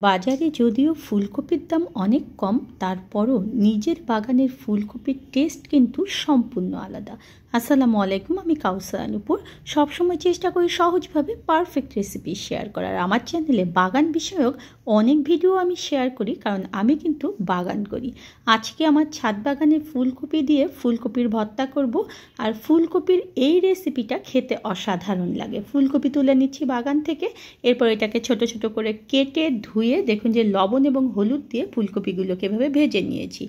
বাজারে যদিও ফুলকপির দাম অনেক কম, তারপরও নিজের বাগানের ফুলকপির টেস্ট কিন্তু সম্পূর্ণ আলাদা। আসসালামু আলাইকুম, আমি কাউসার নূপুর। সবসময় চেষ্টা করি সহজভাবে পারফেক্ট রেসিপি শেয়ার করার। আমার চ্যানেলে বাগান বিষয়ক অনেক ভিডিও আমি শেয়ার করি, কারণ আমি কিন্তু বাগান করি। আজকে আমার ছাদ বাগানে ফুলকপি দিয়ে ফুলকপির ভর্তা করব। আর ফুলকপির এই রেসিপিটা খেতে অসাধারণ লাগে। ফুলকপি তুলে নিচ্ছি বাগান থেকে, এরপর এটাকে ছোট ছোট করে কেটে ধুয়ে দেখুন যে লবণ এবং হলুদ দিয়ে ফুলকপিগুলোকে এভাবে ভেজে নিয়েছি।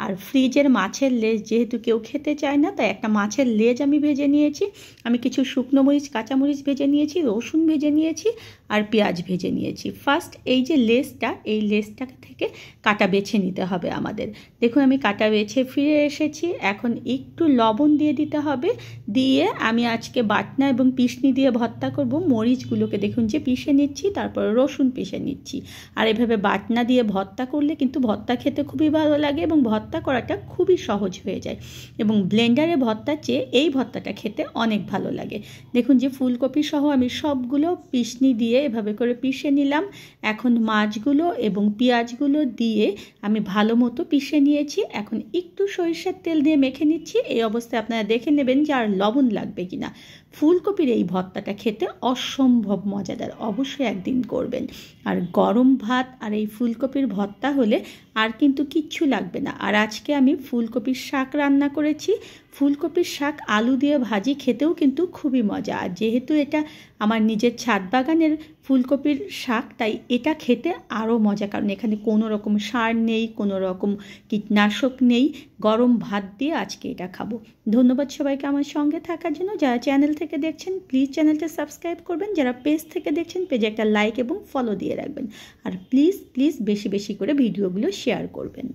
আর ফ্রিজের মাছের লেজ যেহেতু কেউ খেতে চায় না, তাই একটা মাছের লেজ আমি ভেজে নিয়েছি। আমি কিছু শুকনো মরিচ, কাঁচামরিচ ভেজে নিয়েছি, রসুন ভেজে নিয়েছি, আর পেঁয়াজ ভেজে নিয়েছি। ফার্স্ট এই যে লেজটা, এই লেজটা থেকে কাটা বেছে নিতে হবে আমাদের। দেখুন আমি কাটা বেছে ফিরে এসেছি। এখন একটু লবণ দিয়ে দিতে হবে, দিয়ে আমি আজকে বাটনা এবং পিষনি দিয়ে ভর্তা করব। মরিচগুলোকে দেখুন যে পিষে নিচ্ছি, তারপর রসুন পিষে নিচ্ছি। আর এভাবে বাটনা দিয়ে ভর্তা করলে কিন্তু ভর্তা খেতে খুবই ভালো লাগে এবং ভর্তা করাটা খুবই সহজ হয়ে যায়। এবং ব্লেন্ডারে ভর্তার চেয়ে এই ভর্তাটা খেতে অনেক ভালো লাগে। দেখুন যে ফুলকপি সহ আমি সবগুলো পিষনি দিয়ে এভাবে করে পিষে নিলাম। এখন মাছগুলো এবং পেঁয়াজগুলো দিয়ে আমি ভালো মতো পিষে নিয়েছি। এখন একটু সরিষার তেল দিয়ে মেখে নিচ্ছি। এই অবস্থায় আপনারা দেখে নেবেন যে আর লবণ লাগবে কিনা। ফুলকপির এই ভর্তাটা খেতে অসম্ভব মজাদার, অবশ্যই একদিন করবেন। আর গরম ভাত আর এই ফুলকপির ভর্তা হলে আর কিন্তু কিচ্ছু লাগবে না। আর আজকে আমি ফুলকপির শাক রান্না করেছি। ফুলকপির শাক আলু দিয়ে ভাজি খেতেও কিন্তু খুবই মজা। আর যেহেতু এটা আমার নিজের ছাদ বাগানের ফুলকপির শাক, তাই এটা খেতে আরও মজা, কারণ এখানে কোনো রকম সার নেই, কোনো রকম কীটনাশক নেই। গরম ভাত দিয়ে আজকে এটা খাবো। ধন্যবাদ সবাইকে আমার সঙ্গে থাকার জন্য। যারা চ্যানেল থেকে দেখছেন প্লিজ চ্যানেলটা সাবস্ক্রাইব করবেন, যারা পেজ থেকে দেখছেন পেজে একটা লাইক এবং ফলো দিয়ে রাখবেন। আর প্লিজ প্লিজ বেশি বেশি করে ভিডিওগুলো শেয়ার করবেন।